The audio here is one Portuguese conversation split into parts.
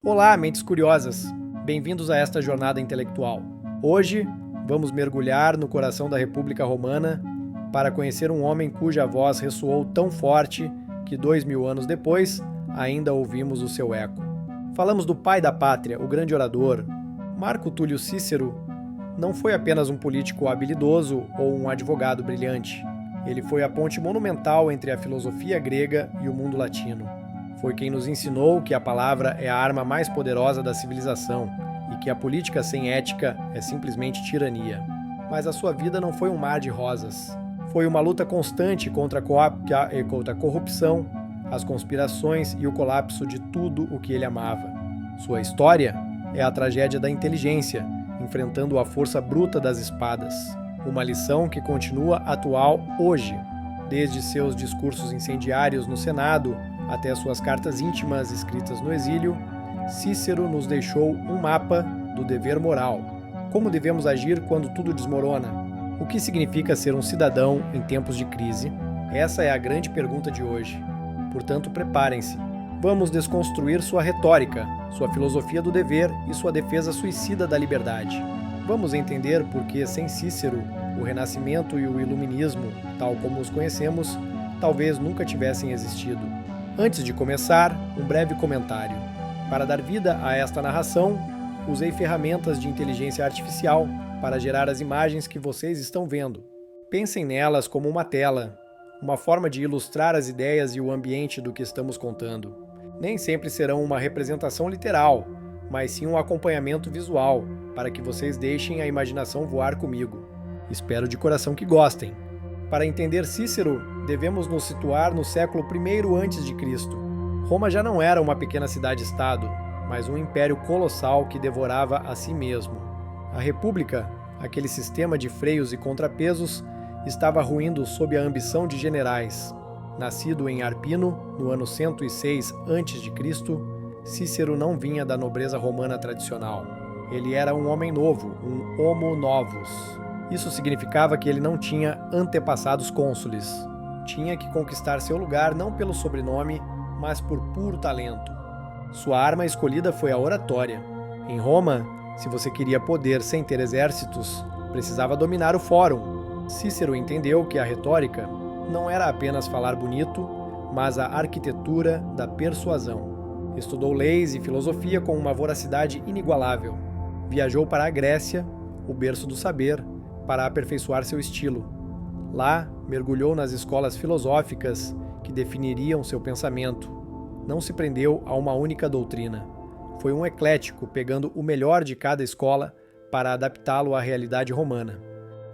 Olá, mentes curiosas! Bem-vindos a esta jornada intelectual. Hoje, vamos mergulhar no coração da República Romana para conhecer um homem cuja voz ressoou tão forte que 2000 anos depois, ainda ouvimos o seu eco. Falamos do pai da pátria, o grande orador. Marco Túlio Cícero não foi apenas um político habilidoso ou um advogado brilhante. Ele foi a ponte monumental entre a filosofia grega e o mundo latino. Foi quem nos ensinou que a palavra é a arma mais poderosa da civilização e que a política sem ética é simplesmente tirania. Mas a sua vida não foi um mar de rosas. Foi uma luta constante contra a corrupção, as conspirações e o colapso de tudo o que ele amava. Sua história é a tragédia da inteligência, enfrentando a força bruta das espadas. Uma lição que continua atual hoje, desde seus discursos incendiários no Senado até suas cartas íntimas escritas no exílio. Cícero nos deixou um mapa do dever moral. Como devemos agir quando tudo desmorona? O que significa ser um cidadão em tempos de crise? Essa é a grande pergunta de hoje. Portanto, preparem-se. Vamos desconstruir sua retórica, sua filosofia do dever e sua defesa suicida da liberdade. Vamos entender por que, sem Cícero, o Renascimento e o Iluminismo, tal como os conhecemos, talvez nunca tivessem existido. Antes de começar, um breve comentário. Para dar vida a esta narração, usei ferramentas de inteligência artificial para gerar as imagens que vocês estão vendo. Pensem nelas como uma tela, uma forma de ilustrar as ideias e o ambiente do que estamos contando. Nem sempre serão uma representação literal, mas sim um acompanhamento visual, para que vocês deixem a imaginação voar comigo. Espero de coração que gostem. Para entender Cícero, devemos nos situar no século I a.C. Roma já não era uma pequena cidade-estado, mas um império colossal que devorava a si mesmo. A República, aquele sistema de freios e contrapesos, estava ruindo sob a ambição de generais. Nascido em Arpino, no ano 106 a.C., Cícero não vinha da nobreza romana tradicional. Ele era um homem novo, um homo novus. Isso significava que ele não tinha antepassados cônsules. Tinha que conquistar seu lugar não pelo sobrenome, mas por puro talento. Sua arma escolhida foi a oratória. Em Roma, se você queria poder sem ter exércitos, precisava dominar o fórum. Cícero entendeu que a retórica não era apenas falar bonito, mas a arquitetura da persuasão. Estudou leis e filosofia com uma voracidade inigualável. Viajou para a Grécia, o berço do saber, para aperfeiçoar seu estilo. Lá, mergulhou nas escolas filosóficas que definiriam seu pensamento. Não se prendeu a uma única doutrina. Foi um eclético, pegando o melhor de cada escola para adaptá-lo à realidade romana.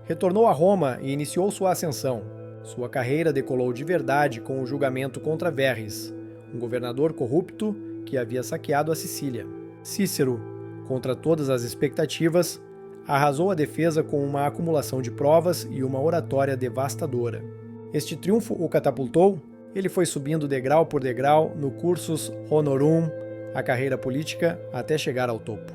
Retornou a Roma e iniciou sua ascensão. Sua carreira decolou de verdade com o julgamento contra Verres, um governador corrupto que havia saqueado a Sicília. Cícero, contra todas as expectativas, arrasou a defesa com uma acumulação de provas e uma oratória devastadora. Este triunfo o catapultou. Ele foi subindo degrau por degrau no cursus honorum, a carreira política, até chegar ao topo.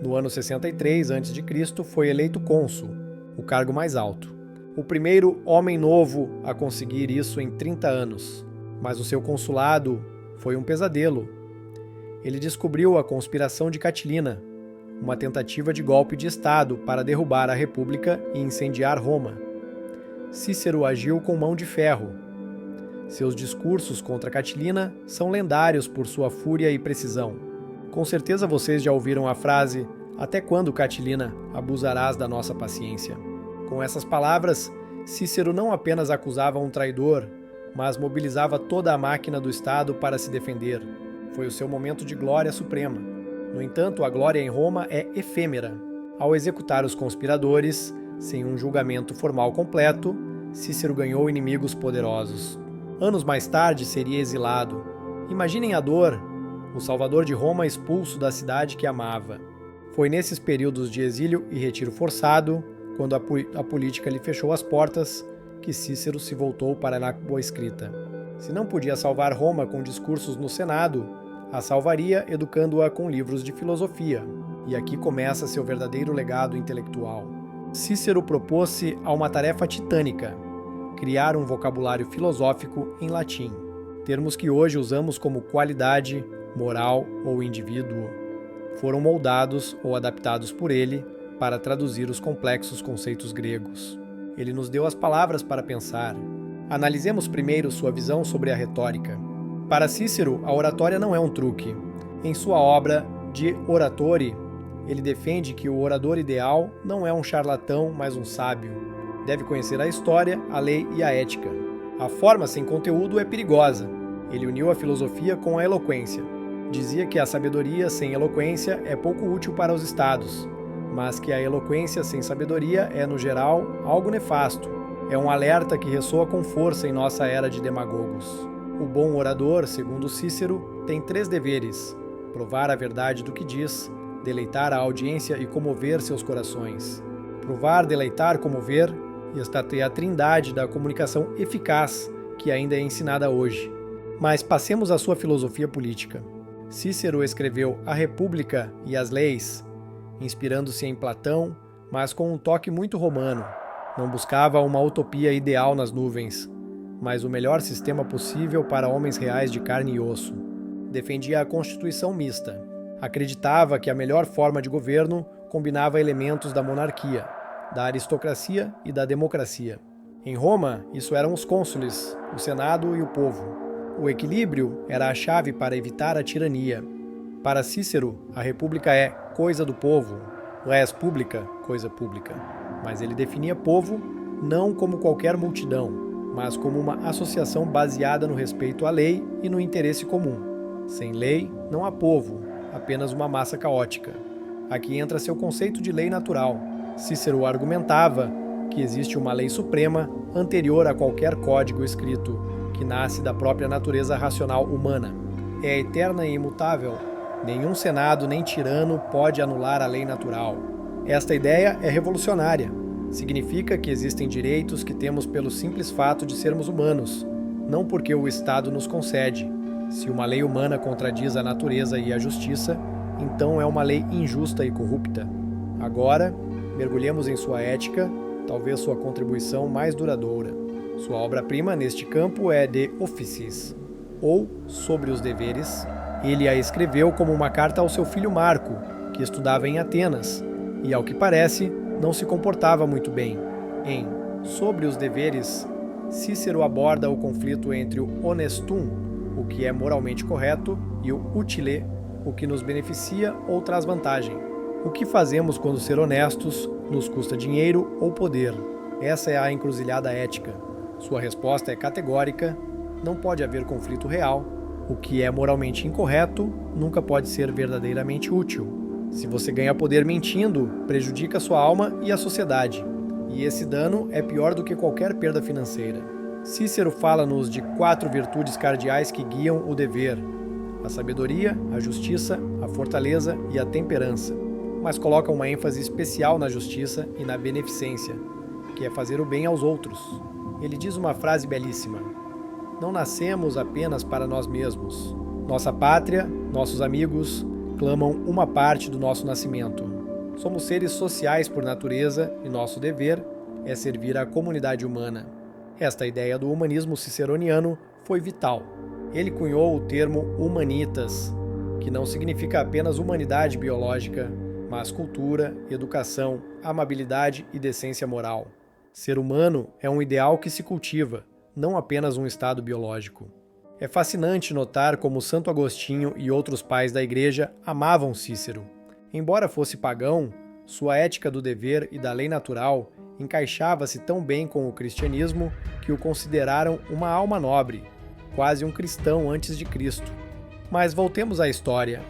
No ano 63 a.C., foi eleito cônsul, o cargo mais alto. O primeiro homem novo a conseguir isso em 30 anos. Mas o seu consulado foi um pesadelo. Ele descobriu a conspiração de Catilina, uma tentativa de golpe de Estado para derrubar a República e incendiar Roma. Cícero agiu com mão de ferro. Seus discursos contra Catilina são lendários por sua fúria e precisão. Com certeza vocês já ouviram a frase: "Até quando, Catilina, abusarás da nossa paciência?" Com essas palavras, Cícero não apenas acusava um traidor, mas mobilizava toda a máquina do Estado para se defender. Foi o seu momento de glória suprema. No entanto, a glória em Roma é efêmera. Ao executar os conspiradores, sem um julgamento formal completo, Cícero ganhou inimigos poderosos. Anos mais tarde, seria exilado. Imaginem a dor, o salvador de Roma expulso da cidade que amava. Foi nesses períodos de exílio e retiro forçado, quando a política lhe fechou as portas, que Cícero se voltou para a boa escrita. Se não podia salvar Roma com discursos no Senado, a salvaria educando-a com livros de filosofia. E aqui começa seu verdadeiro legado intelectual. Cícero propôs-se a uma tarefa titânica: criar um vocabulário filosófico em latim. Termos que hoje usamos como qualidade, moral ou indivíduo, foram moldados ou adaptados por ele para traduzir os complexos conceitos gregos. Ele nos deu as palavras para pensar. Analisemos primeiro sua visão sobre a retórica. Para Cícero, a oratória não é um truque. Em sua obra De Oratore, ele defende que o orador ideal não é um charlatão, mas um sábio. Deve conhecer a história, a lei e a ética. A forma sem conteúdo é perigosa. Ele uniu a filosofia com a eloquência. Dizia que a sabedoria sem eloquência é pouco útil para os estados, mas que a eloquência sem sabedoria é, no geral, algo nefasto. É um alerta que ressoa com força em nossa era de demagogos. O bom orador, segundo Cícero, tem 3 deveres: provar a verdade do que diz, deleitar a audiência e comover seus corações. Provar, deleitar, comover, e esta é a trindade da comunicação eficaz que ainda é ensinada hoje. Mas passemos à sua filosofia política. Cícero escreveu A República e as Leis, inspirando-se em Platão, mas com um toque muito romano. Não buscava uma utopia ideal nas nuvens, mas o melhor sistema possível para homens reais de carne e osso. Defendia a Constituição mista. Acreditava que a melhor forma de governo combinava elementos da monarquia, da aristocracia e da democracia. Em Roma, isso eram os cônsules, o Senado e o povo. O equilíbrio era a chave para evitar a tirania. Para Cícero, a república é coisa do povo, res publica, coisa pública. Mas ele definia povo não como qualquer multidão, mas como uma associação baseada no respeito à lei e no interesse comum. Sem lei, não há povo, apenas uma massa caótica. Aqui entra seu conceito de lei natural. Cícero argumentava que existe uma lei suprema anterior a qualquer código escrito, que nasce da própria natureza racional humana. É eterna e imutável. Nenhum senado nem tirano pode anular a lei natural. Esta ideia é revolucionária. Significa que existem direitos que temos pelo simples fato de sermos humanos, não porque o Estado nos concede. Se uma lei humana contradiz a natureza e a justiça, então é uma lei injusta e corrupta. Agora, mergulhemos em sua ética, talvez sua contribuição mais duradoura. Sua obra-prima neste campo é De Officiis, ou Sobre os Deveres. Ele a escreveu como uma carta ao seu filho Marco, que estudava em Atenas, e, ao que parece, não se comportava muito bem. Em Sobre os Deveres, Cícero aborda o conflito entre o honestum, o que é moralmente correto, e o utile, o que nos beneficia ou traz vantagem. O que fazemos quando ser honestos nos custa dinheiro ou poder? Essa é a encruzilhada ética. Sua resposta é categórica: não pode haver conflito real. O que é moralmente incorreto nunca pode ser verdadeiramente útil. Se você ganha poder mentindo, prejudica sua alma e a sociedade. E esse dano é pior do que qualquer perda financeira. Cícero fala-nos de 4 virtudes cardeais que guiam o dever: a sabedoria, a justiça, a fortaleza e a temperança. Mas coloca uma ênfase especial na justiça e na beneficência, que é fazer o bem aos outros. Ele diz uma frase belíssima: não nascemos apenas para nós mesmos. Nossa pátria, nossos amigos, clamam uma parte do nosso nascimento. Somos seres sociais por natureza e nosso dever é servir à comunidade humana. Esta ideia do humanismo ciceroniano foi vital. Ele cunhou o termo humanitas, que não significa apenas humanidade biológica, mas cultura, educação, amabilidade e decência moral. Ser humano é um ideal que se cultiva, não apenas um estado biológico. É fascinante notar como Santo Agostinho e outros pais da Igreja amavam Cícero. Embora fosse pagão, sua ética do dever e da lei natural encaixava-se tão bem com o cristianismo que o consideraram uma alma nobre, quase um cristão antes de Cristo. Mas voltemos à história,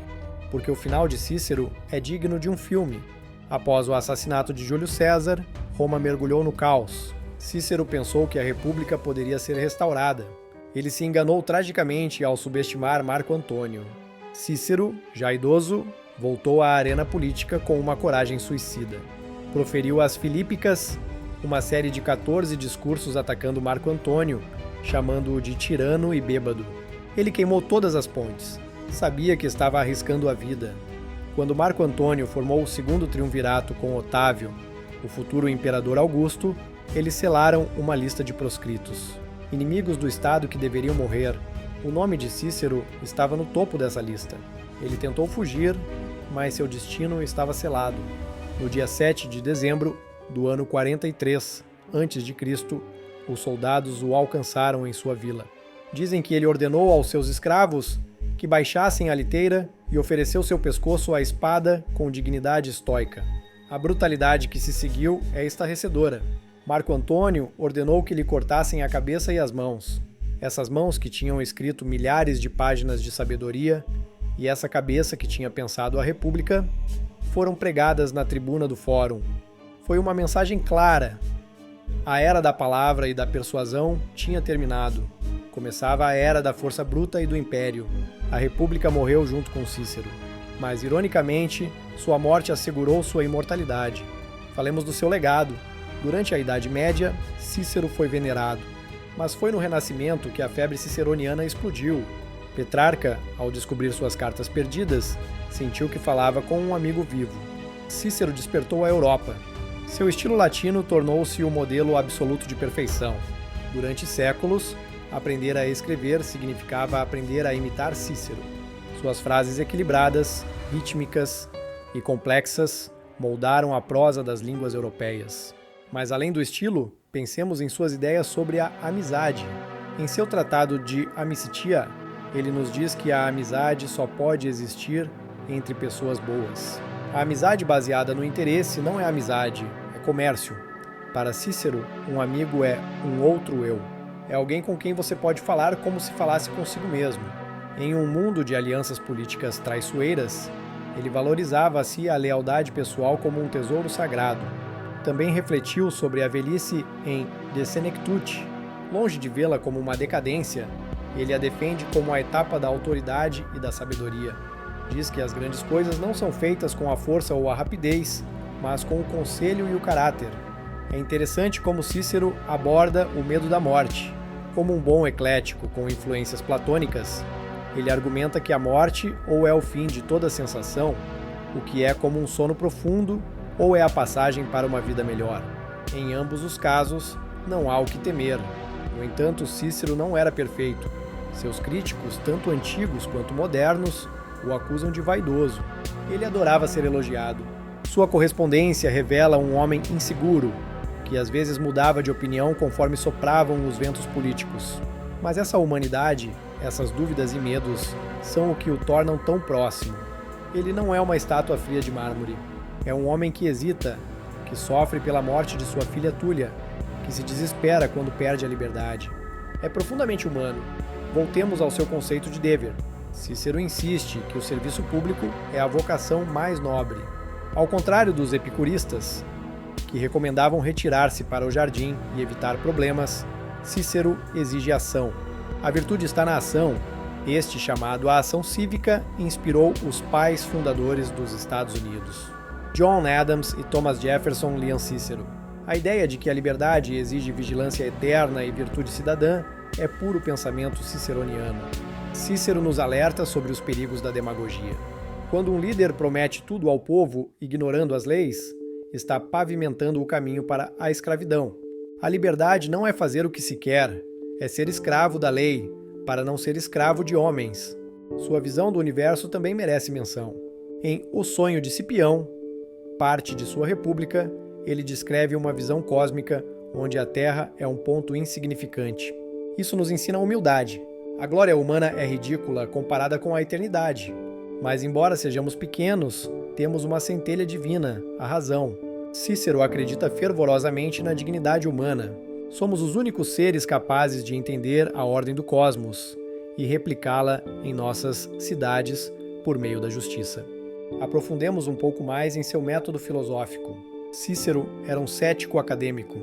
porque o final de Cícero é digno de um filme. Após o assassinato de Júlio César, Roma mergulhou no caos. Cícero pensou que a República poderia ser restaurada. Ele se enganou tragicamente ao subestimar Marco Antônio. Cícero, já idoso, voltou à arena política com uma coragem suicida. Proferiu as Filípicas, uma série de 14 discursos atacando Marco Antônio, chamando-o de tirano e bêbado. Ele queimou todas as pontes. Sabia que estava arriscando a vida. Quando Marco Antônio formou o segundo triunvirato com Otávio, o futuro imperador Augusto, eles selaram uma lista de proscritos, inimigos do Estado que deveriam morrer, O nome de Cícero estava no topo dessa lista. Ele tentou fugir, mas seu destino estava selado. No dia 7 de dezembro do ano 43 a.C., os soldados o alcançaram em sua vila. Dizem que ele ordenou aos seus escravos que baixassem a liteira e ofereceu seu pescoço à espada com dignidade estoica. A brutalidade que se seguiu é estarrecedora. Marco Antônio ordenou que lhe cortassem a cabeça e as mãos. Essas mãos que tinham escrito milhares de páginas de sabedoria e essa cabeça que tinha pensado a república foram pregadas na tribuna do fórum. Foi uma mensagem clara. A era da palavra e da persuasão tinha terminado. Começava a era da força bruta e do império. A república morreu junto com Cícero. Mas, ironicamente, sua morte assegurou sua imortalidade. Falemos do seu legado. Durante a Idade Média, Cícero foi venerado. Mas foi no Renascimento que a febre ciceroniana explodiu. Petrarca, ao descobrir suas cartas perdidas, sentiu que falava com um amigo vivo. Cícero despertou a Europa. Seu estilo latino tornou-se o modelo absoluto de perfeição. Durante séculos, aprender a escrever significava aprender a imitar Cícero. Suas frases equilibradas, rítmicas e complexas moldaram a prosa das línguas europeias. Mas além do estilo, pensemos em suas ideias sobre a amizade. Em seu tratado de Amicitia, ele nos diz que a amizade só pode existir entre pessoas boas. A amizade baseada no interesse não é amizade, é comércio. Para Cícero, um amigo é um outro eu. É alguém com quem você pode falar como se falasse consigo mesmo. Em um mundo de alianças políticas traiçoeiras, ele valorizava a si a lealdade pessoal como um tesouro sagrado. Também refletiu sobre a velhice em De Senectute. Longe de vê-la como uma decadência, ele a defende como a etapa da autoridade e da sabedoria. Diz que as grandes coisas não são feitas com a força ou a rapidez, mas com o conselho e o caráter. É interessante como Cícero aborda o medo da morte. Como um bom eclético com influências platônicas, ele argumenta que a morte ou é o fim de toda sensação, o que é como um sono profundo, ou é a passagem para uma vida melhor. Em ambos os casos, não há o que temer. No entanto, Cícero não era perfeito. Seus críticos, tanto antigos quanto modernos, o acusam de vaidoso. Ele adorava ser elogiado. Sua correspondência revela um homem inseguro, que às vezes mudava de opinião conforme sopravam os ventos políticos. Mas essa humanidade, essas dúvidas e medos, são o que o tornam tão próximo. Ele não é uma estátua fria de mármore. É um homem que hesita, que sofre pela morte de sua filha Túlia, que se desespera quando perde a liberdade. É profundamente humano. Voltemos ao seu conceito de dever. Cícero insiste que o serviço público é a vocação mais nobre. Ao contrário dos epicuristas, que recomendavam retirar-se para o jardim e evitar problemas, Cícero exige ação. A virtude está na ação. Este, chamado a ação cívica, inspirou os pais fundadores dos Estados Unidos. John Adams e Thomas Jefferson liam Cícero. A ideia de que a liberdade exige vigilância eterna e virtude cidadã é puro pensamento ciceroniano. Cícero nos alerta sobre os perigos da demagogia. Quando um líder promete tudo ao povo, ignorando as leis, está pavimentando o caminho para a escravidão. A liberdade não é fazer o que se quer, é ser escravo da lei, para não ser escravo de homens. Sua visão do universo também merece menção. Em O Sonho de Cipião, parte de sua república, ele descreve uma visão cósmica onde a Terra é um ponto insignificante. Isso nos ensina a humildade. A glória humana é ridícula comparada com a eternidade. Mas embora sejamos pequenos, temos uma centelha divina, a razão. Cícero acredita fervorosamente na dignidade humana. Somos os únicos seres capazes de entender a ordem do cosmos e replicá-la em nossas cidades por meio da justiça. Aprofundemos um pouco mais em seu método filosófico. Cícero era um cético acadêmico.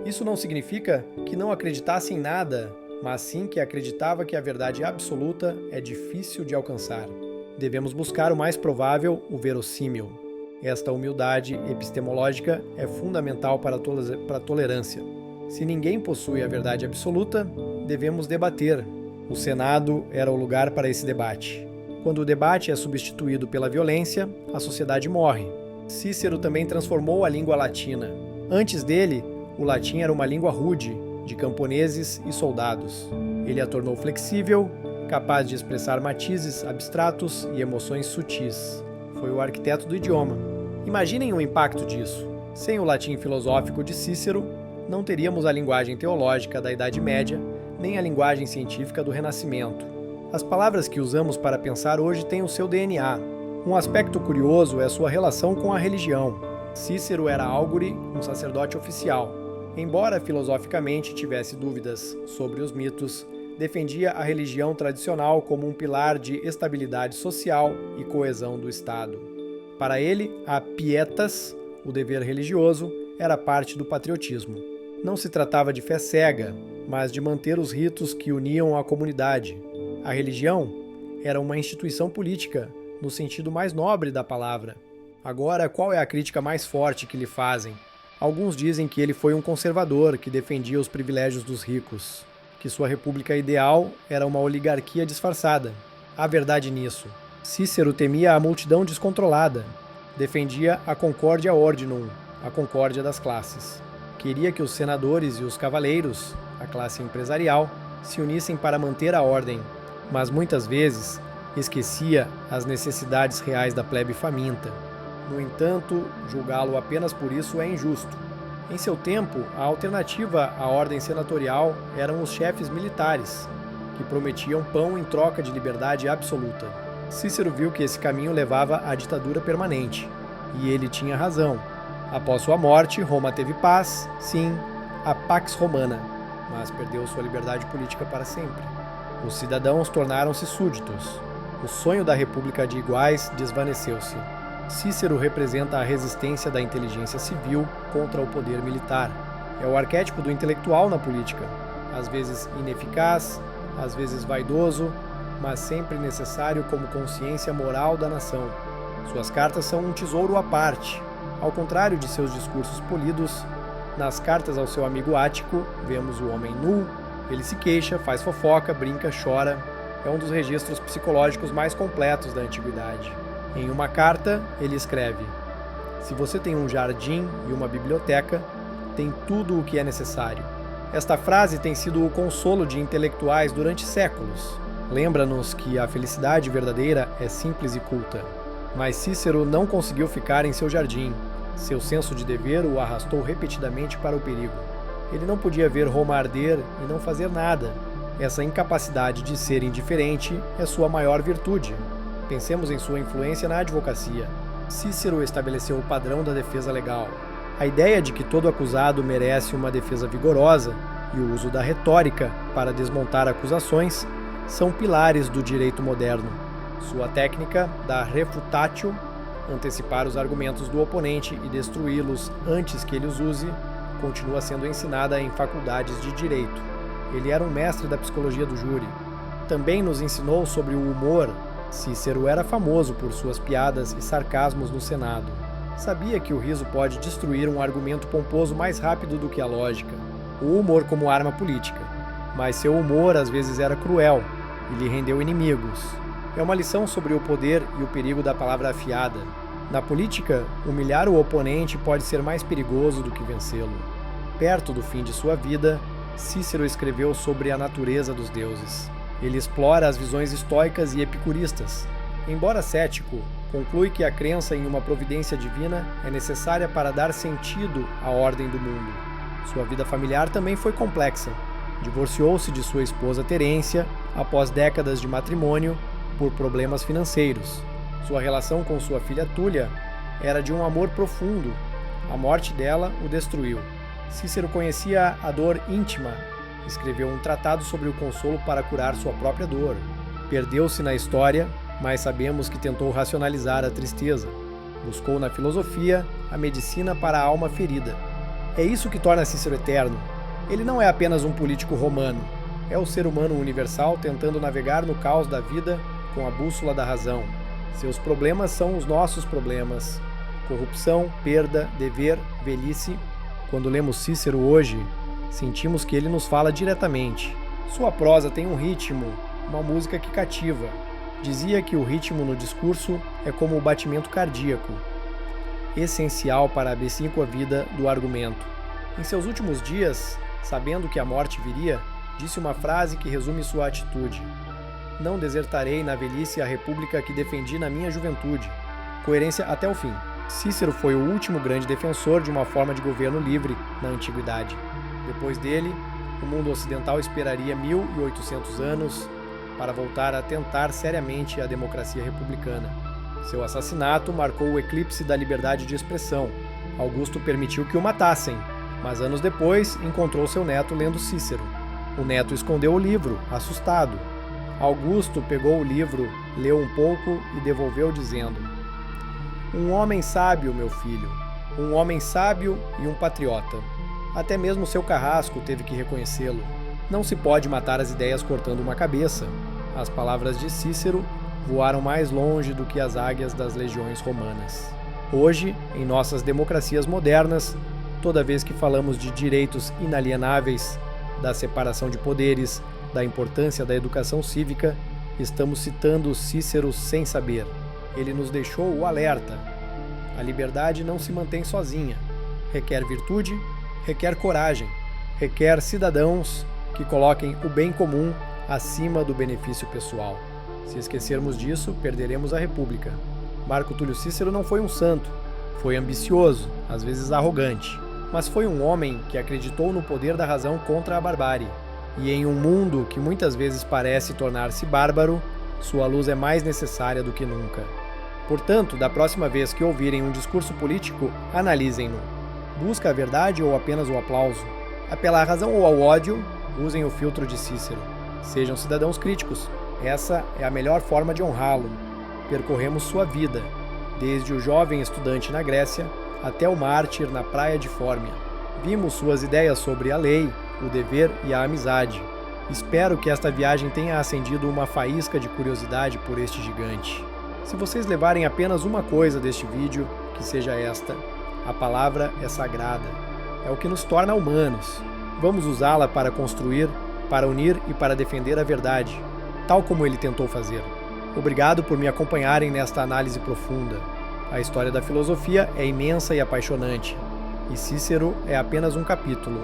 Isso não significa que não acreditasse em nada, mas sim que acreditava que a verdade absoluta é difícil de alcançar. Devemos buscar o mais provável, o verossímil. Esta humildade epistemológica é fundamental para a tolerância. Se ninguém possui a verdade absoluta, devemos debater. O Senado era o lugar para esse debate. Quando o debate é substituído pela violência, a sociedade morre. Cícero também transformou a língua latina. Antes dele, o latim era uma língua rude, de camponeses e soldados. Ele a tornou flexível, capaz de expressar matizes abstratos e emoções sutis. Foi o arquiteto do idioma. Imaginem o impacto disso. Sem o latim filosófico de Cícero, não teríamos a linguagem teológica da Idade Média, nem a linguagem científica do Renascimento. As palavras que usamos para pensar hoje têm o seu DNA. Um aspecto curioso é sua relação com a religião. Cícero era áugure, um sacerdote oficial. Embora filosoficamente tivesse dúvidas sobre os mitos, defendia a religião tradicional como um pilar de estabilidade social e coesão do Estado. Para ele, a pietas, o dever religioso, era parte do patriotismo. Não se tratava de fé cega, mas de manter os ritos que uniam a comunidade. A religião era uma instituição política, no sentido mais nobre da palavra. Agora, qual é a crítica mais forte que lhe fazem? Alguns dizem que ele foi um conservador que defendia os privilégios dos ricos, que sua república ideal era uma oligarquia disfarçada. Há verdade nisso. Cícero temia a multidão descontrolada, defendia a concordia ordinum, a concórdia das classes. Queria que os senadores e os cavaleiros, a classe empresarial, se unissem para manter a ordem, mas muitas vezes esquecia as necessidades reais da plebe faminta. No entanto, julgá-lo apenas por isso é injusto. Em seu tempo, a alternativa à ordem senatorial eram os chefes militares, que prometiam pão em troca de liberdade absoluta. Cícero viu que esse caminho levava à ditadura permanente, e ele tinha razão. Após sua morte, Roma teve paz, sim, a Pax Romana, mas perdeu sua liberdade política para sempre. Os cidadãos tornaram-se súditos. O sonho da República de Iguais desvaneceu-se. Cícero representa a resistência da inteligência civil contra o poder militar. É o arquétipo do intelectual na política, às vezes ineficaz, às vezes vaidoso, mas sempre necessário como consciência moral da nação. Suas cartas são um tesouro à parte. Ao contrário de seus discursos polidos, nas cartas ao seu amigo Ático, vemos o homem nu. Ele se queixa, faz fofoca, brinca, chora. É um dos registros psicológicos mais completos da antiguidade. Em uma carta, ele escreve: se você tem um jardim e uma biblioteca, tem tudo o que é necessário. Esta frase tem sido o consolo de intelectuais durante séculos. Lembra-nos que a felicidade verdadeira é simples e culta. Mas Cícero não conseguiu ficar em seu jardim. Seu senso de dever o arrastou repetidamente para o perigo. Ele não podia ver Roma arder e não fazer nada. Essa incapacidade de ser indiferente é sua maior virtude. Pensemos em sua influência na advocacia. Cícero estabeleceu o padrão da defesa legal. A ideia de que todo acusado merece uma defesa vigorosa e o uso da retórica para desmontar acusações são pilares do direito moderno. Sua técnica da refutatio, antecipar os argumentos do oponente e destruí-los antes que ele os use, continua sendo ensinada em faculdades de direito. Ele era um mestre da psicologia do júri. Também nos ensinou sobre o humor. Cícero era famoso por suas piadas e sarcasmos no Senado. Sabia que o riso pode destruir um argumento pomposo mais rápido do que a lógica. O humor como arma política. Mas seu humor às vezes era cruel e lhe rendeu inimigos. É uma lição sobre o poder e o perigo da palavra afiada. Na política, humilhar o oponente pode ser mais perigoso do que vencê-lo. Perto do fim de sua vida, Cícero escreveu sobre a natureza dos deuses. Ele explora as visões estoicas e epicuristas. Embora cético, conclui que a crença em uma providência divina é necessária para dar sentido à ordem do mundo. Sua vida familiar também foi complexa. Divorciou-se de sua esposa Terência após décadas de matrimônio por problemas financeiros. Sua relação com sua filha Túlia era de um amor profundo. A morte dela o destruiu. Cícero conhecia a dor íntima. Escreveu um tratado sobre o consolo para curar sua própria dor. Perdeu-se na história, mas sabemos que tentou racionalizar a tristeza. Buscou na filosofia a medicina para a alma ferida. É isso que torna Cícero eterno. Ele não é apenas um político romano. É o ser humano universal tentando navegar no caos da vida com a bússola da razão. Seus problemas são os nossos problemas. Corrupção, perda, dever, velhice. Quando lemos Cícero hoje, sentimos que ele nos fala diretamente. Sua prosa tem um ritmo, uma música que cativa. Dizia que o ritmo no discurso é como o batimento cardíaco, essencial para a abecíncua vida do argumento. Em seus últimos dias, sabendo que a morte viria, disse uma frase que resume sua atitude: Não desertarei na velhice a república que defendi na minha juventude. Coerência até o fim. Cícero foi o último grande defensor de uma forma de governo livre na antiguidade. Depois dele, o mundo ocidental esperaria 1800 anos para voltar a tentar seriamente a democracia republicana. Seu assassinato marcou o eclipse da liberdade de expressão. Augusto permitiu que o matassem, mas anos depois encontrou seu neto lendo Cícero. O neto escondeu o livro, assustado. Augusto pegou o livro, leu um pouco e devolveu dizendo: "Um homem sábio, meu filho, um homem sábio e um patriota. Até mesmo seu carrasco teve que reconhecê-lo. Não se pode matar as ideias cortando uma cabeça." As palavras de Cícero voaram mais longe do que as águias das legiões romanas. Hoje, em nossas democracias modernas, toda vez que falamos de direitos inalienáveis, da separação de poderes, da importância da educação cívica, estamos citando Cícero sem saber. Ele nos deixou o alerta. A liberdade não se mantém sozinha. Requer virtude, requer coragem, requer cidadãos que coloquem o bem comum acima do benefício pessoal. Se esquecermos disso, perderemos a República. Marco Túlio Cícero não foi um santo. Foi ambicioso, às vezes arrogante. Mas foi um homem que acreditou no poder da razão contra a barbárie. E em um mundo que muitas vezes parece tornar-se bárbaro, sua luz é mais necessária do que nunca. Portanto, da próxima vez que ouvirem um discurso político, analisem-no. Busca a verdade ou apenas o aplauso? Apela à razão ou ao ódio? Usem o filtro de Cícero. Sejam cidadãos críticos. Essa é a melhor forma de honrá-lo. Percorremos sua vida, desde o jovem estudante na Grécia até o mártir na praia de Fórmia. Vimos suas ideias sobre a lei, o dever e a amizade. Espero que esta viagem tenha acendido uma faísca de curiosidade por este gigante. Se vocês levarem apenas uma coisa deste vídeo, que seja esta: a palavra é sagrada. É o que nos torna humanos. Vamos usá-la para construir, para unir e para defender a verdade, tal como ele tentou fazer. Obrigado por me acompanharem nesta análise profunda. A história da filosofia é imensa e apaixonante, e Cícero é apenas um capítulo,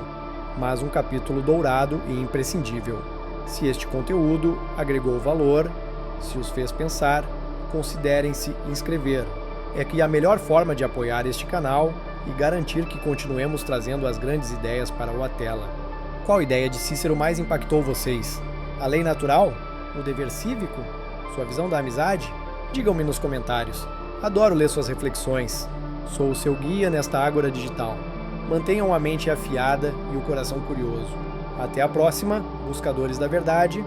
mas um capítulo dourado e imprescindível. Se este conteúdo agregou valor, se os fez pensar, considerem-se inscrever. É que a melhor forma de apoiar este canal e garantir que continuemos trazendo as grandes ideias para a tela. Qual ideia de Cícero mais impactou vocês? A lei natural? O dever cívico? Sua visão da amizade? Digam-me nos comentários. Adoro ler suas reflexões. Sou o seu guia nesta ágora digital. Mantenham a mente afiada e o coração curioso. Até a próxima, buscadores da verdade.